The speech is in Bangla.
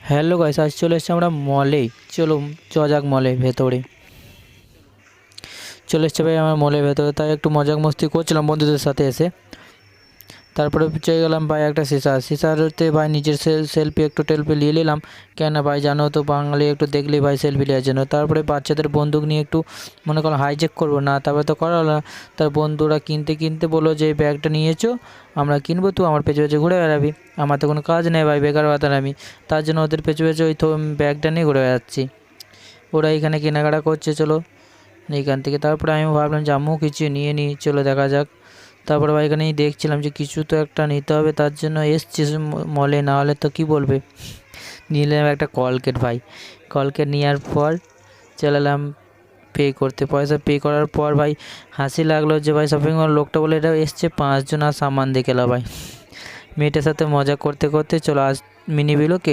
হ্যালো গাইস, আজ চলে এসেছি আমরা মলে। চলো যাক মলের ভেতরে। চলে এসছে ভাই আমার মলের ভেতরে, তাই একটু মজাক মস্তি করছিলাম বন্ধুদের সাথে এসে। তারপরে চেয়ে গেলাম ভাই একটা সিসারতে ভাই নিজের সেলফি একটু টেলফি নিয়ে নিলাম। কেন ভাই জানো তো বাঙালি একটু দেখলেই ভাই সেলফি নেওয়ার জন্য। তারপরে বাচ্চাদের বন্দুক নিয়ে একটু মনে করো হাইজেক করবো না, তারপরে তো করা হলো না। তার বন্ধুরা কিনতে কিনতে বললো যে এই ব্যাগটা নিয়েছো, আমরা কিনবো, তুই আমার পেছনে পেছনে ঘুরে বেড়াবি। আমার তো কোনো কাজ নেই ভাই, বেকার ভাতার আমি। তার জন্য ওদের পেছনে পেছনে ওই ব্যাগটা নিয়ে ঘুরে বেড়াচ্ছি। ওরা এখানে কেনাকাটা করছে, চলো এইখান থেকে। তারপরে আমি ভাবলাম যে আমিও কিছু নিয়ে নিই, চলো দেখা যাক। তারপরে ভাই এখানেই দেখছিলাম যে কিছু তো একটা নিতে হবে, তার জন্য এসছি মলে, না হলে তো কী বলবে। নিয়ে নিলাম একটা কলগেট ভাই। কলগেট নেওয়ার পর চালালাম পে করতে। পয়সা পে করার পর ভাই হাসি লাগলো যে ভাই শপিং মল লোকটা বলে এটা এসছে 5 জন আর সামান দেখে এলো ভাই। মেয়েটার সাথে মজা করতে করতে চলো আজ মিনি বিলও